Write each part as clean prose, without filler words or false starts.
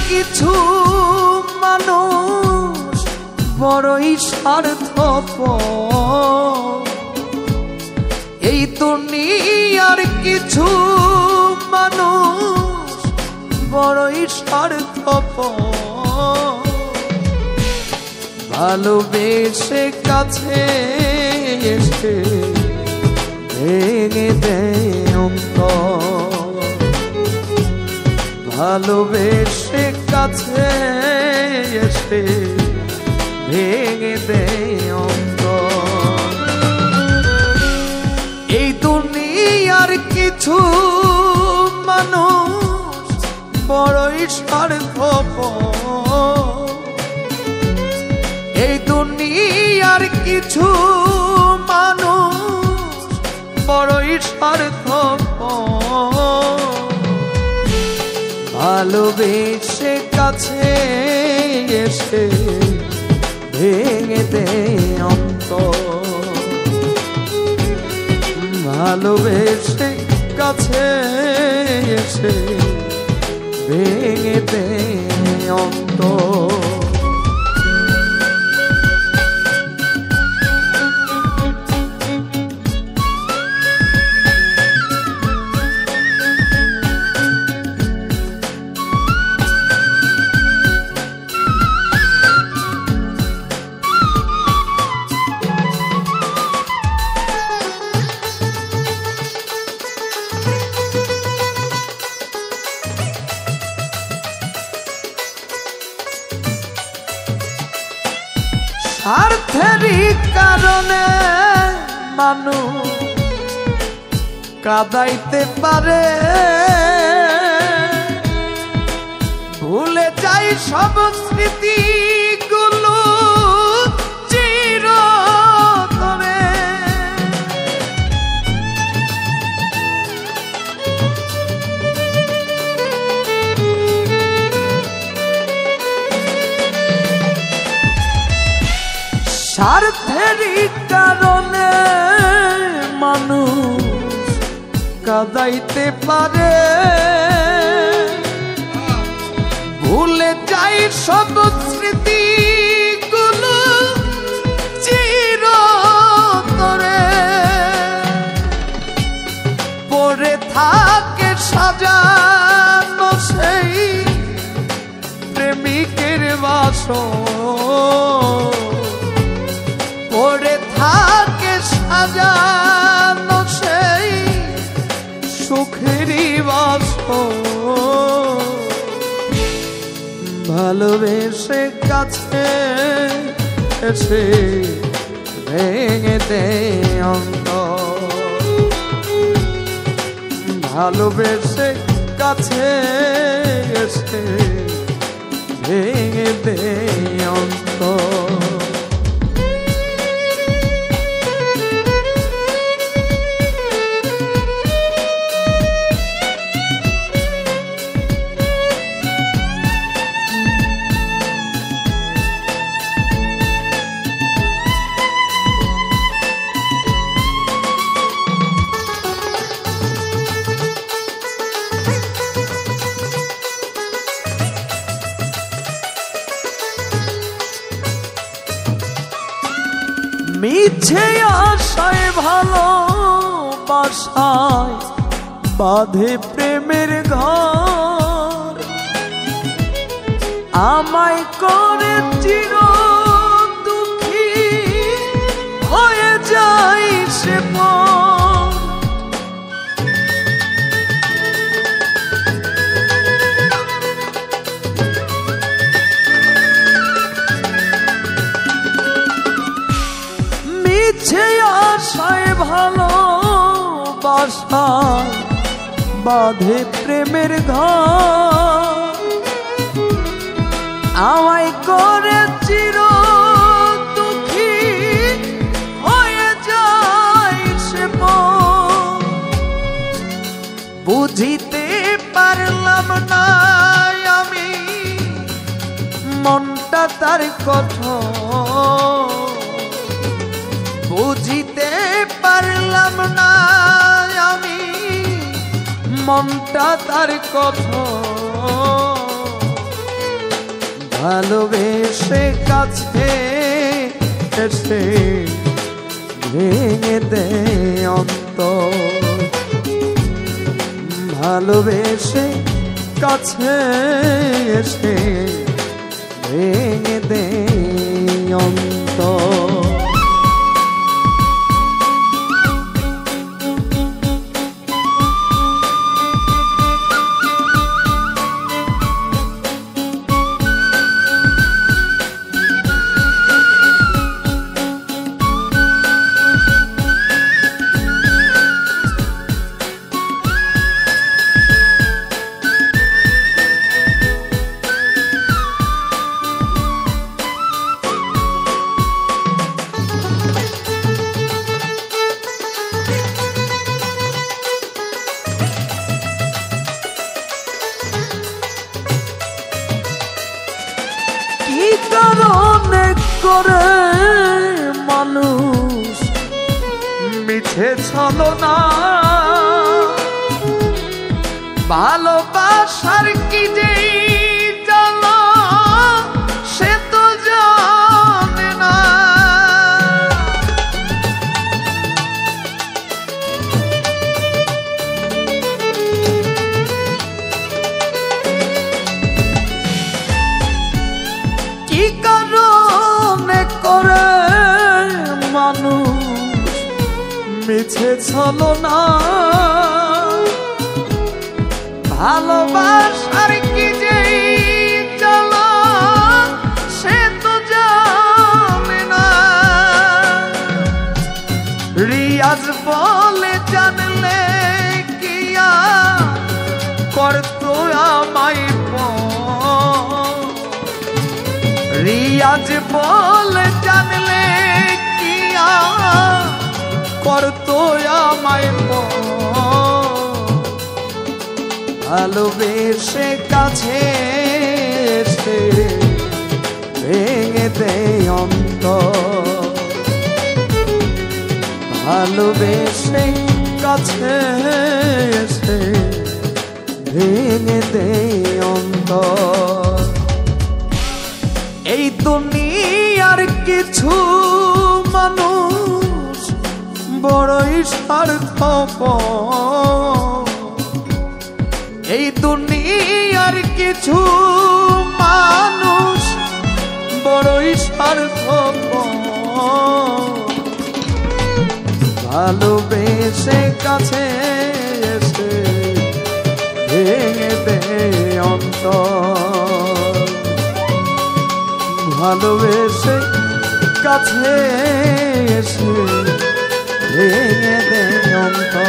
কিছু মানুষ বড়ই স্বার্থপর, এই দুনিয়ার কিছু মানুষ বড়ই স্বার্থপর, ভালোবেসে কাছে এসে ভেঙে দেয় অন্তর, ভালোবেসে কাছে এসে ভেঙে দেয় অন্তর। এই দুনিয়ার কিছু মানুষ বড়ই স্বার্থপর, এই দুনিয়ার কিছু মানুষ বড়ই স্বার্থপর, ভালোবেসে কাছে এসে ভেঙে দেয় অন্তর, ভালোবেসে কাছে এসে ভেঙে দেয় অন্তর। স্বার্থেরই কারণে মানুষ কাঁদাইতে পারে, ভুলে যাই সব স্মৃতিগুলো চিরতরে, স্বার্থেরই কারণে মানুষ কাঁদাইতে পারে, ভুলে যাই সব স্মৃতিগুলো চিরতরে, পড়ে থাকে সাজানো সেই প্রেমিকের বাসর, পড়ে থাকে সাজানো সেই সুখেরই বাসর, ভালোবেসে কাছে এসে ভেঙে দেয় অন্তর, ভালোবেসে কাছে এসে ভেঙে দেয় অন্তর। মিছে আশায় ভালোবাসায় বাঁধে প্রেমের ঘর, আমায় করে চির দুঃখী হয়ে যায় সে পর, মিছে আশায় ভালোবাসায় বাঁধে প্রেমের ঘর, আমায় করে চির দুঃখী হয়ে যায় সে পর, বুঝিতে পারলাম না আমি মনটা তার কঠোর, বুঝিতে পারলাম না আমি মনটা তার কঠোর, ভালোবেসে কাছে এসে ভেঙে দেয় অন্তর, ভালোবেসে কাছে এসে ভেঙে দেয় অন্তর। কি কারণে করে মানুষ মিছে ছলনা, ভালোবাসার কি যে জ্বালা সে তো জানে না। কি কারণে করে মানুষ মিছে ছলনা, ভালোবাসার কি যে জ্বালা সে তো জানে না। রিয়াজ বলে জানলে কিয়া করতো আমায়, রিয়াজ বলে জানলে কিয়া করতো আমায়, ভালোবেসে কাছে এসে ভেঙে দেয় অন্তর, ভালোবেসে কাছে এসে ভেঙে দেয় অন্তর। এই দুনিয়ার কিছু মানুষ বড়ই স্বার্থপর, এই দুনিয়ার কিছু মানুষ বড়ই স্বার্থপর, ভালোবেসে কাছে এসে ভেঙে দেয় অন্তর, ভালোবেসে কাছে এসে ভেঙে দেয় অন্তর,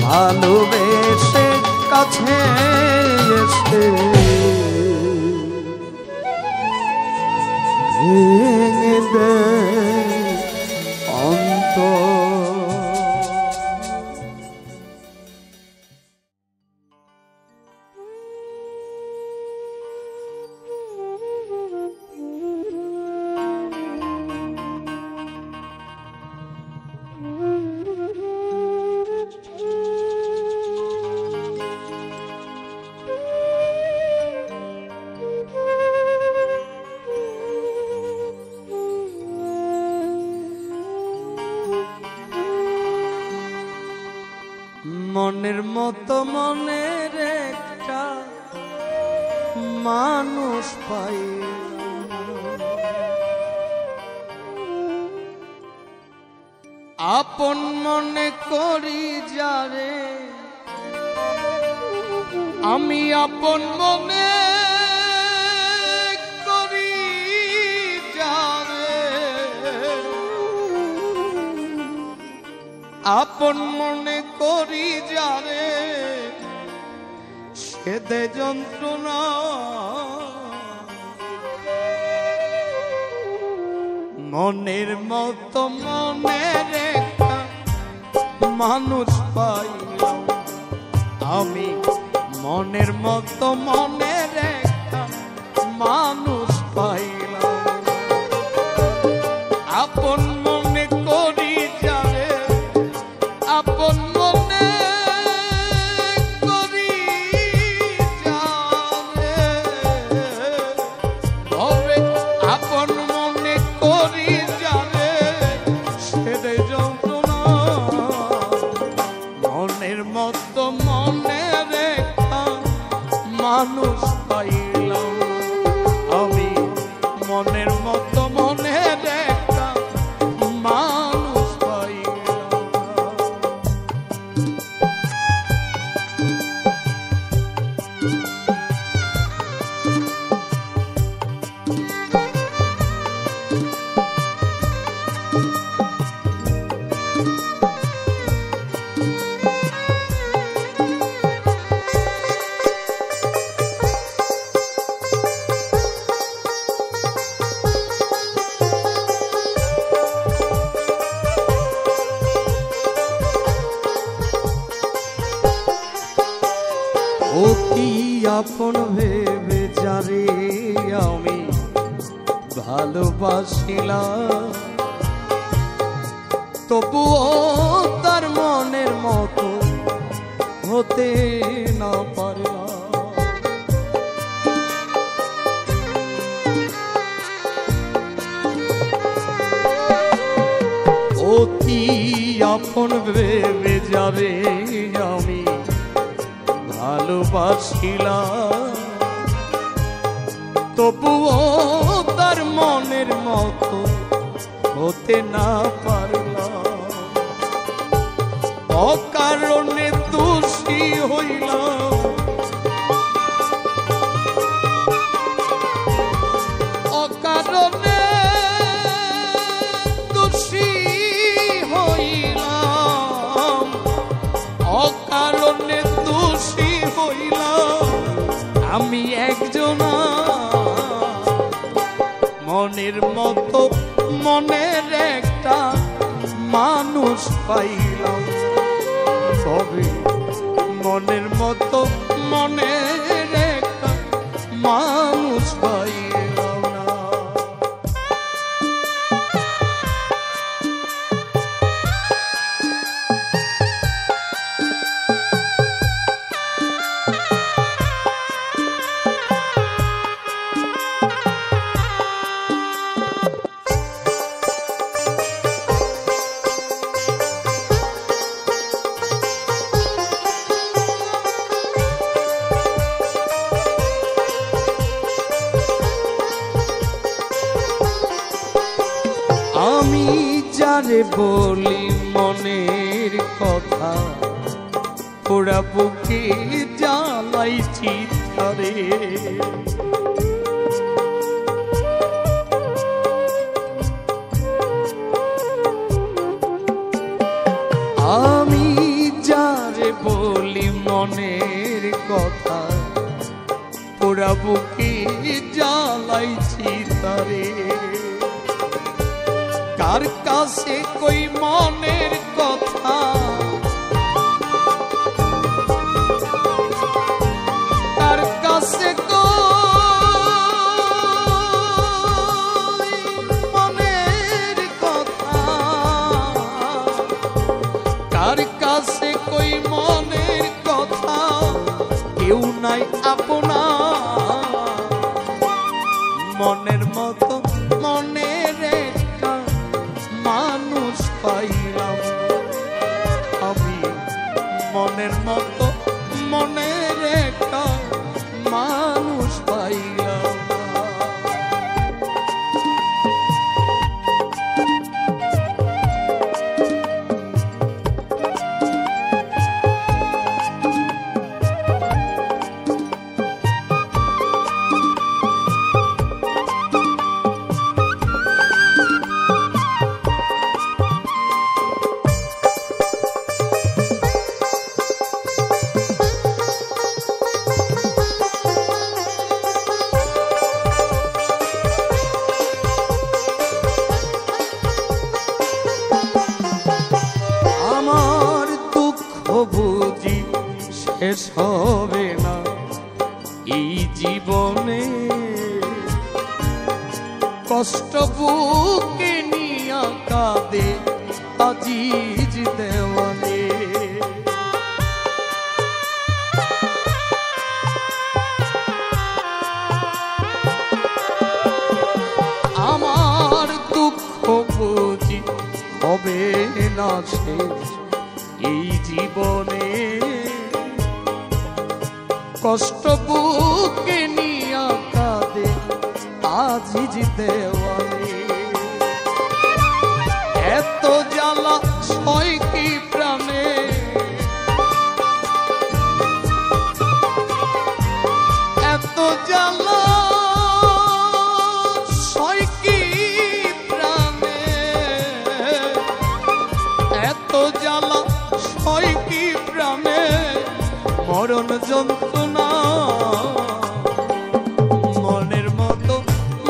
ভালোবেসে কাছে এসে ভেঙে দেয় অন্তর। মনের মতো মনের একটা মানুষ পাই, আপন মনে করি যারে আমি, আপন মনে করি যারে, আপন মনে করি যারে সেদে যন্ত্রণা, মনের মতো মনের একটা মানুষ পাইলাম আমি, মনের মতো মনের একটা মানুষ পাইলাম, আপন মনে করি যারে, আপন মনে করি যারে, আপন ভেবে যারে আমি ভালোবাসিলাম, তবুও তার মনের মতো হতে না পারলাম। অতি আপন ভেবে যাবে আমি ভালোবাসিলাম, তবুও তার মনের মতো হতে না পারলাম। অকারণে দোষী হইলাম, অকারণে দোষী হইলাম, অকারণে দোষী হইলাম। আমি একজনা মনের মতো মনের একটা মানুষ পাইলাম, তবে মনের মতো মনের একটা মানুষ পাইলাম না। আমি যারে বলি মনের কথা, ওরা বুকে জ্বালাইছি তারে। আমি যারে বলি মনের কথা, ওরা বুকে জ্বালাইছি তারে। কার কাছে কই মনের কথা, কার কাছে কই মনের কথা, কার কাছে কই মনের কথা, কেউ নাই আপনা মনের মতো মনের একটা মানুষ পাইলাম। আমি মনের মতো মনের একটা মানুষ পাইলাম। বুঝি শেষ হবে না এই জীবনে, কষ্ট বুকে নিয়া কাঁদে আজিজ দেওয়ানে। আমার দুঃখ বুঝি হবে না শেষ এই জীবনে, কষ্ট বুকে নিয়া কাঁদে আজিজ দেওয়ানে। এত জ্বালা সয় কি প্রাণে, এত জ্বালা সয় কি প্রাণে, এত জ্বালা সয় কি প্রাণে। মরণ যন্ত্রণা মনের মতো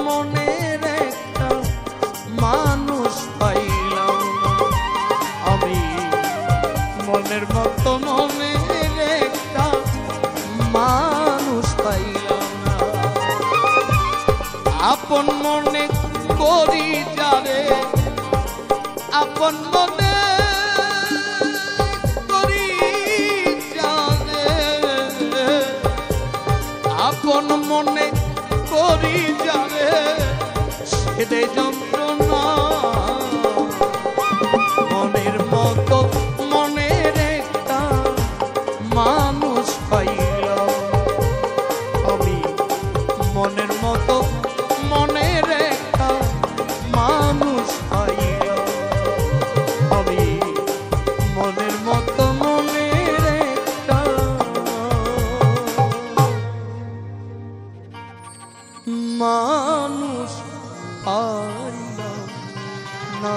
মনের একটা মানুষ পাইলাম। আমি আপন মনে করি যারে, আপন মনে করি যারে, আপন মনে করি যারে, সেদে যন্ত্রণা মনের মতো মনের একটা মানুষ পাইল আমি, মনের মতো মনের একটা মানুষ পাইল আমি, মনের মতো মনের একটা মানুষ পাইলাম না।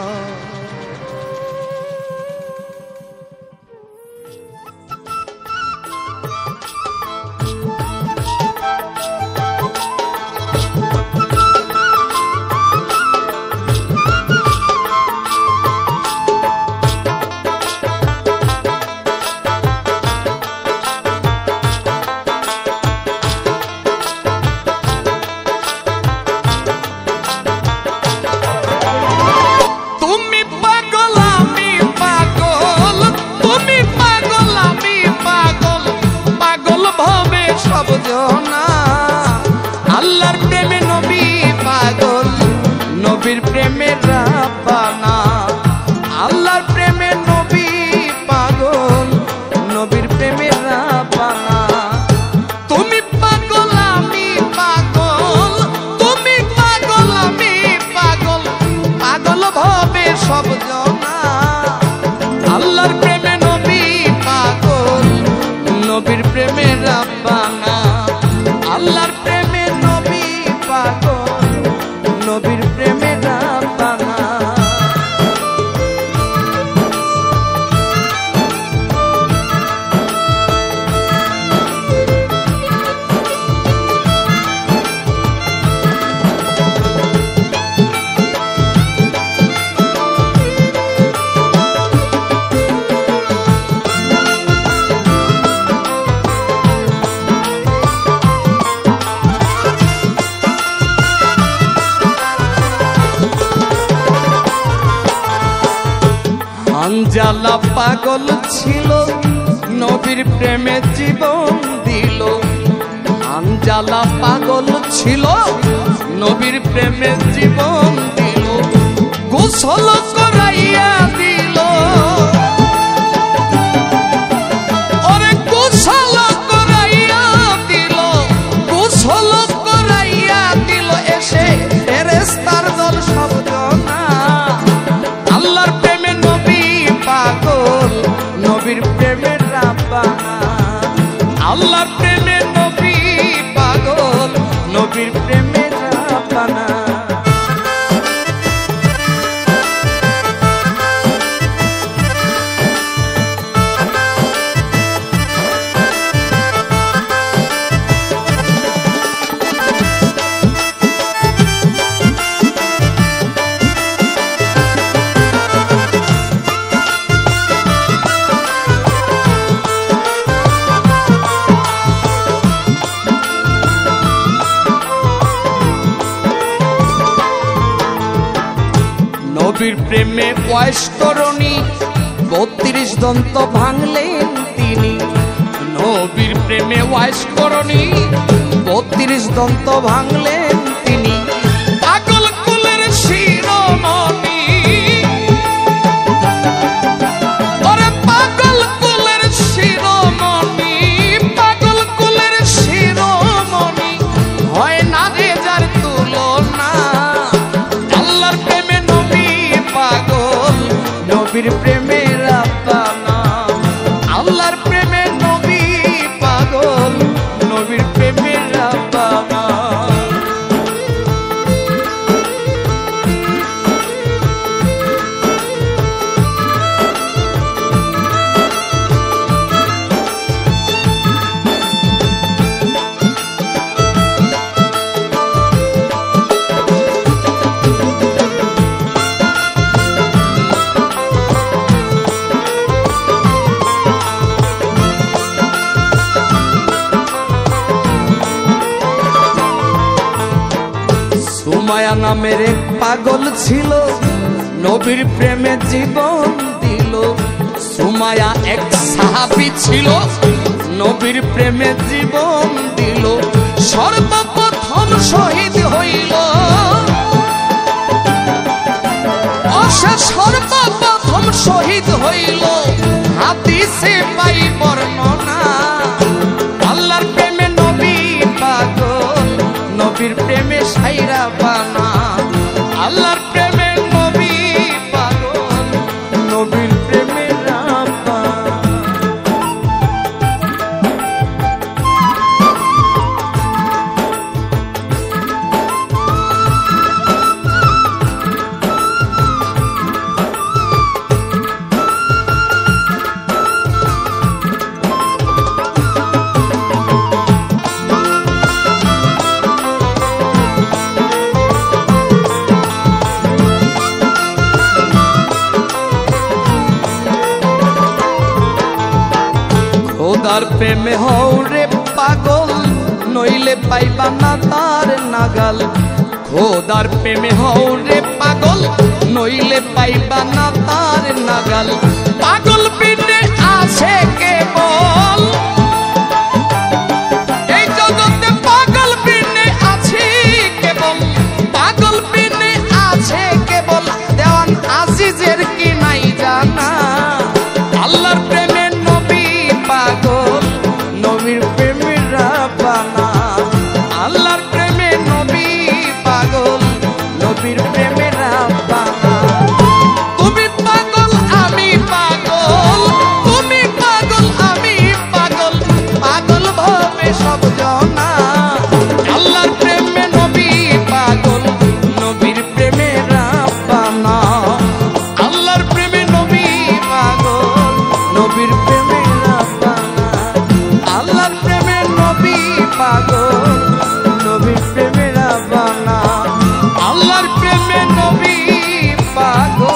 আল্লাহর প্রেমে নবী পাগল, নবীর প্রেমে রাব্বানা। আল্লাহর প্রেমে নবী পাগল, নবীর প্রেমে রাব্বানা। তুমি পাগল আমি পাগল, তুমি পাগল আমি পাগল, পাগল ভাবে সব জনা। আল্লাহর প্রেমে নবী পাগল, নবীর প্রেমে রাব্বানা। আল্লাহর প্রেমে নবী পাগল, নবীর প্রেমে রাব্বানা। আঞ্জালা পাগল ছিল, নবীর প্রেমে জীবন দিল। আঞ্জালা পাগল ছিল, নবীর প্রেমে জীবন দিল। গোসল করাইয়া দিল, ওরে গোসল করাইয়া দিল, গোসল করাইয়া দিল। এসে ফেরেশতার দল সব জনা। আল্লাহর প্রেমে নবী পাগল, নবীর প্রেমে রাব্বানা। আল্লাহর প্রেমে নবী পাগল, নবীর প্রেমে রাব্বানা। নবীর প্রেমে বয়স তরুণী ৩২ দন্ত ভাঙলেন তিনি। নবীর প্রেমে বয়স তরুণী ৩২ দন্ত ভাঙলেন তিনি। পাগল কুলের শিরোমণি, ওরে পাগল কুলের শিরোমণি, পাগল কুলের শিরোমণি, হয় না রে যার তুলনা। আল্লাহর প্রেমে নবী পাগল, নবীর প্রেমে রাব্বানা। আল্লাহর প্রেমে নবী পাগল, নবীর প্রেমে রাব্বানা। সুমায়া নামের এক পাগল ছিল, নবীর প্রেমে জীবন দিল। সুমায়া এক সাহাবী ছিল, নবীর প্রেমে জীবন দিল। সর্বপ্রথম শহীদ হইল, সর্বপ্রথম শহীদ হইল। হাদিসে পাই বর্ণনা, আল্লাহর প্রেমে নবী পাগল, নবীর প্রেমে সাইরা বানা। আল্লাহর প্রেমে নবী পাগল, নবীর প্রেমে রাব্বা। খোদার প্রেমে হও রে পাগল, নইলে পাইবা না তার নাগাল। খোদার প্রেমে হও রে পাগল, নইলে পাইবা না তার নাগাল। পাগল বিনে আছে কেবল এই জগতে, পাগল বিনে আছে কেবল, পাগল বিনে আছে কেবল। দেওয়ান আজিজের কি নাই জানা, আল্লাহর প্রেমে নবী পাগল, নবীর প্রেমে রাব্বানা। আল্লাহর প্রেমে নবী পাগল, নবীর প্রেমে রাব্বানা। তুমি পাগল আমি পাগল, তুমি পাগল আমি পাগল, পাগল ভাবে সব জনা। আল্লাহর প্রেমে নবী পাগল, নবীর প্রেমে রাব্বানা। আল্লাহর প্রেমে নবী পাগল, নবীর প্রেমে রাব্বানা। আল্লাহর প্রেমে নবী পাগল, নবীর প্রেমে রাব্বানা। আল্লাহর প্রেমে নবী পাগল,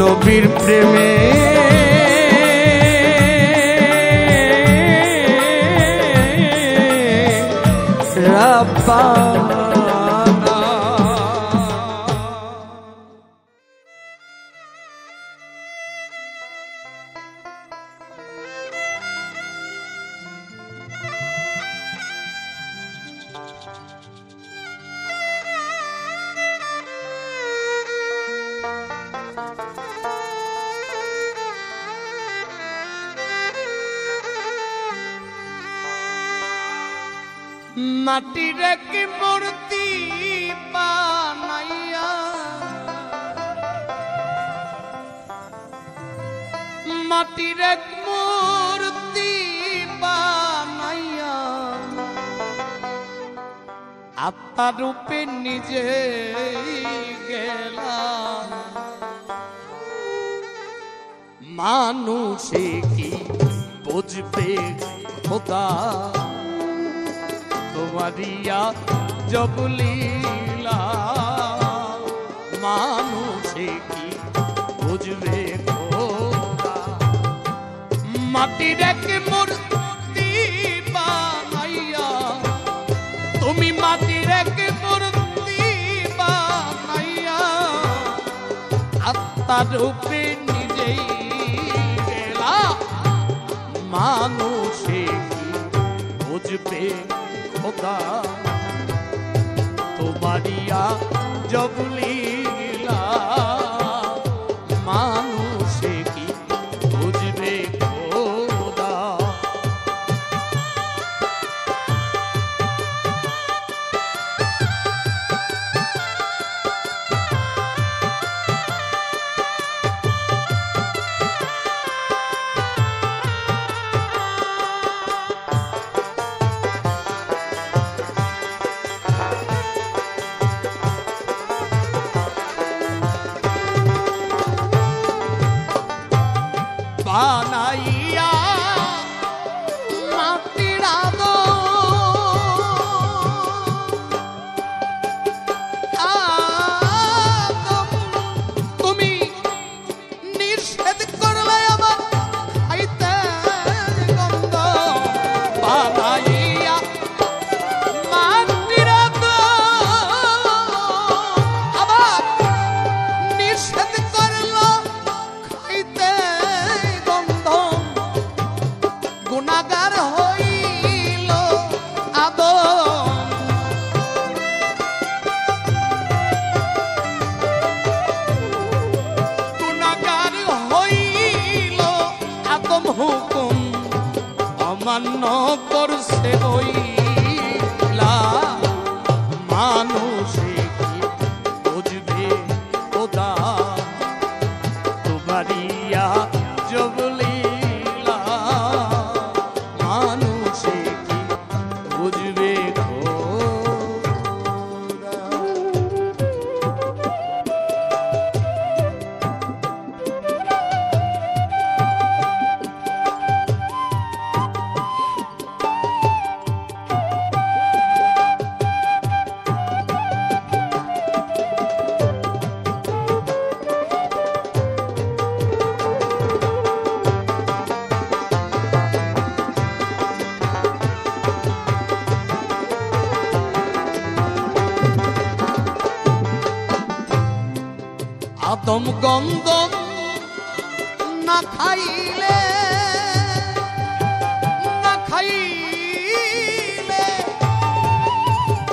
নবীর প্রেমে রাব্বানা। মাটির এক মূর্তি বানাইয়া, মাটির এক মূর্তি বানাইয়া, আত্মা রূপে নিজে গেলাম। মানুষে কি বুঝবে খোদা, তোমারিয়া জব লীলা। মানুষে কি বুঝবে খোদা, মাটির এক মূর্তি বানাইয়া, তুমি মাটির এক মূর্তি বানাইয়া, আত্মার রূপে নিজেই গেলা। মানুষে কি বুঝবে খোদা, তোমারিয়া জব লীলা। মানুষে কি বুঝবে খোদা। বানাইয়া মাটির আদম, তুমি নিষেধ করলে আমার খাইতে হুকুম হুকুম অমান্য করছে বইলা মানুষে কি বুঝবে খোদা তোমারিয়া জবলীলা মানুষে কি বুঝবে আদম গন্ধম না খাইলে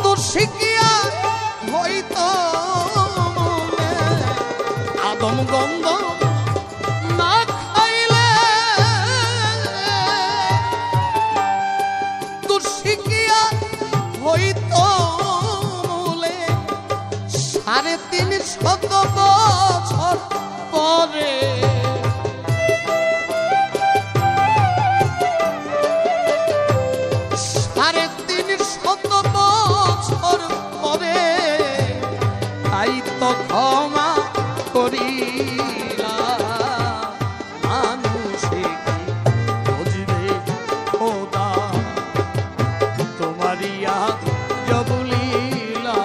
তো শিখিয়া হইত আদম গন্ধম না খাইলে তো শিখিয়া হইত 350 বছর পরে সাড়ে 350 বছর পরে তাই তো ক্ষমা করিলা মানুষে কি বুঝবে খোদা তোমারিয়া জবলীলা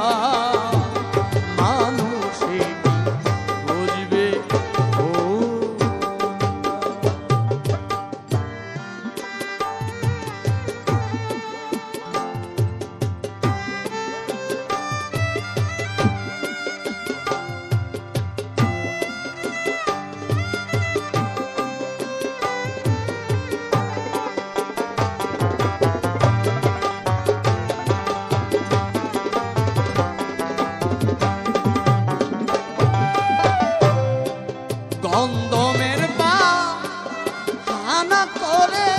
গন্ধমের বাহানা করে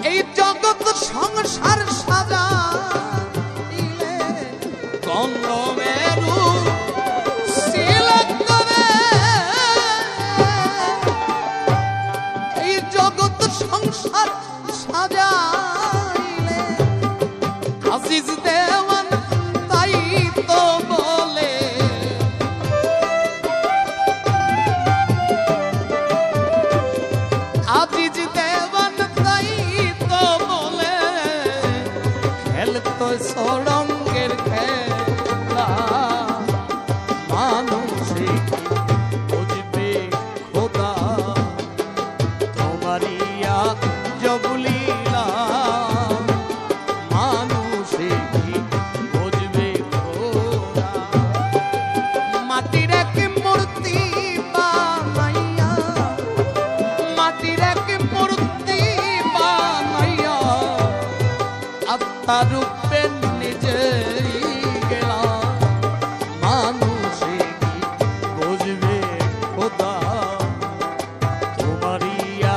এই জগৎ সংসার সাজাইলে গন্ধমের সিলেক্ট করে এই জগৎ সংসার সাজাইলে আজিজ দেওয়ান তাই তো বলে আজিজ দেওয়ান তাই তো বলে খেলতো সরঙ্গের খেলা মানুষে কি বুঝবে খোদা তোমারিয়া জবলীলা মানুষে কি বুঝবে খোদা মাটির এক মূর্তি বানাইয়া মাটির এক মূর্তি বানাইয়া আত্মার রূপে নিজে গেলা মানুষে কি বুঝবে খোদা তোমারিয়া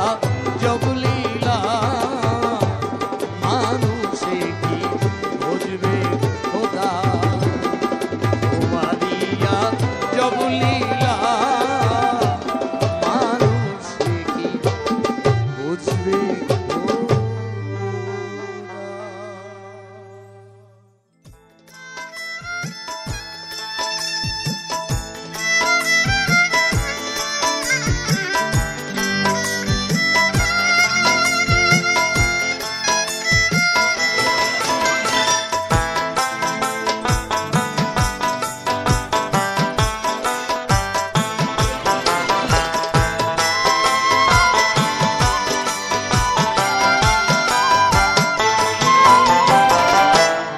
জবলীলা মানুষে কি বুঝবে খোদা তোমারিয়া জবলীলা মানুষে কি বুঝবে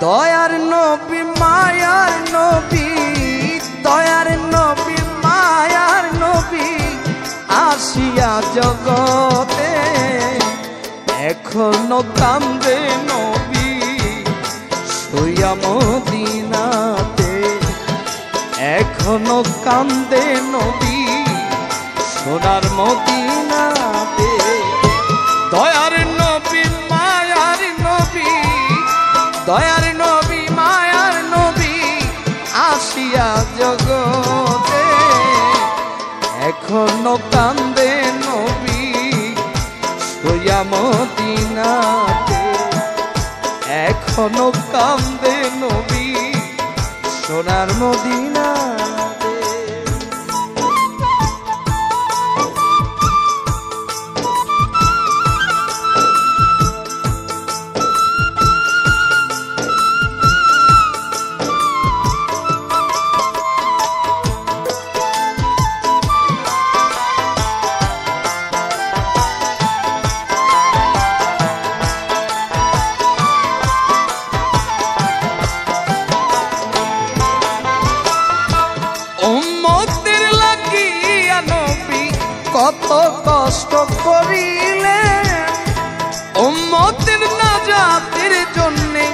দয়ার নবী মায়ার নবী দয়ার নবী মায়ার নবী আসিয়া জগতে এখনো কান্দে নবী শুইয়া মদিনাতে এখনো কান্দে নবী সোনার মদিনাতে। দয়ার নবী মায়ার নবী, দয়ার নবী মায়ার নবী আসিয়া জগতে এখনো কান্দে নবী শুইয়া মদিনাতে। এখনো কান্দে নবী সোনার মদিনাতে। কত কষ্ট করিলে উম্মতের নাজাতের জন্যে,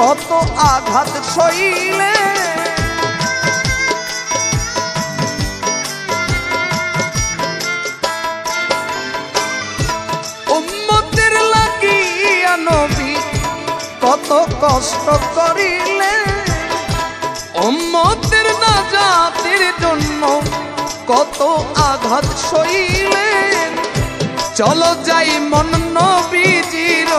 কত আঘাত সইলে। উম্মতের লাগিয়া নবী কত কষ্ট করিলে, উম্মতের নাজাতের জন্য কত আঘাত সইলেন। চলো যাই মন নবীজির,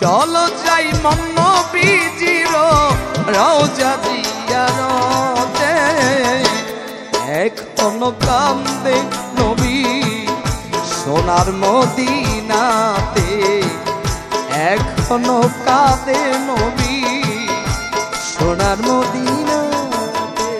চলো যাই মন নবীজির রওজা জিয়ারতে। এখনো কান্দে নবী সোনার মদিনাতে। এখনো কাঁদে নবী সোনার মদিনাতে।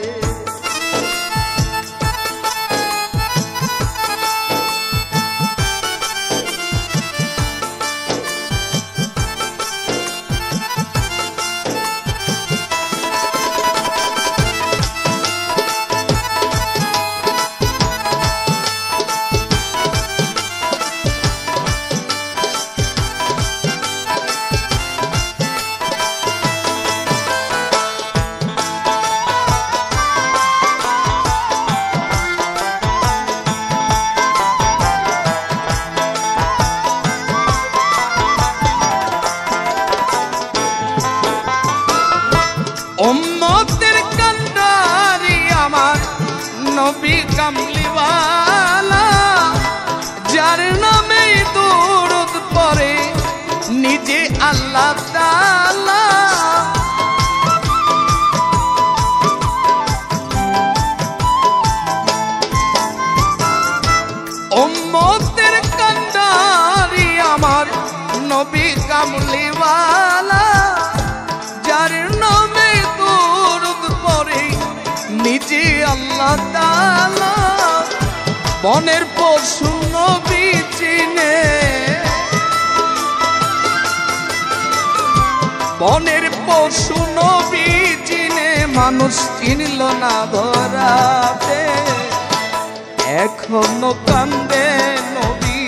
উম্মতের কান্ডারি আমার নবী কামলিওয়ালা, যার নামে দরুদ পড়ে নিজে আল্লাহ তাআলা। উম্মতের কান্ডারি আমার নবী কামলিওয়ালা, যার নামে দরুদ পড়ে নিজে আল্লাহ তাআলা। বনের পশু নবী চিনে, বনের পশু নবী চিনে, মানুষ চিনল না ধরাতে। এখনো কান্দে নবী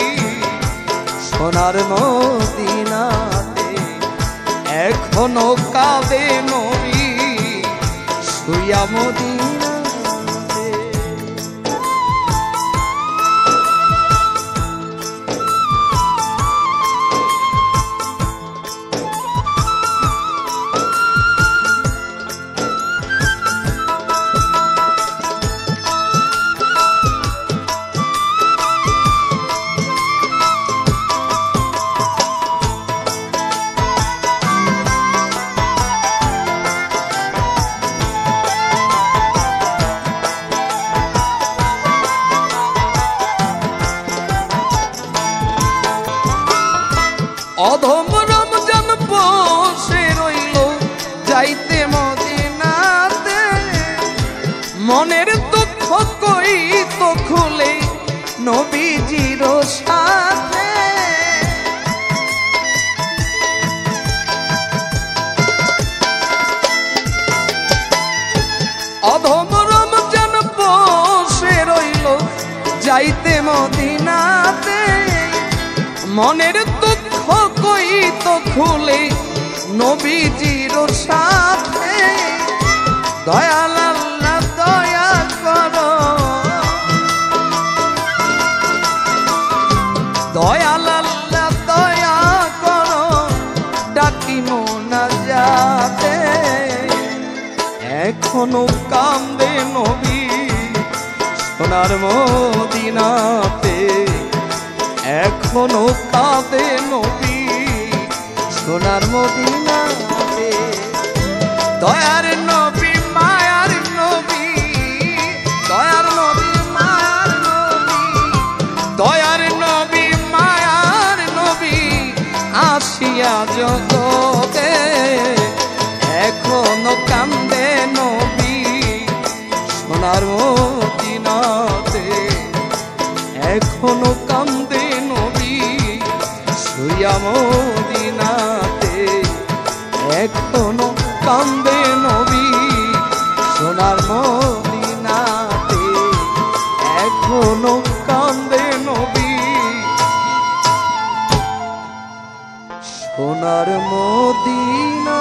সোনার মদিনাতে। এখনো কাঁদে নবী শুইয়া মদিনাতে। অধম রমজান বসে রইল যাইতে মদিনাতে। মনের দুঃখ কই তো খুলে নবীজির সাথে। অধম রমজান বসে রইল যাইতে মদিনাতে। মনের দুঃখ কই তো খুলে নবীজির সাথে। দয়াল আল্লাহ এখনো কান্দে নবী সোনার মদিনাতে, এখনো কাঁদে নবী সোনার মদিনাতে। দয়ার নবী মায়ার নবী, দয়ার নবী মায়ার নবী, দয়ার নবী মায়ার নবী আসিয়া জগতে, এখনো কান্দে নবী সোনার মদিনাতে, এখনো কান্দে নবী শুইয়া মদিনাতে, এখনো কান্দে নবী সোনার মদিনাতে, এখনো কান্দে নবী সোনার মদিনা।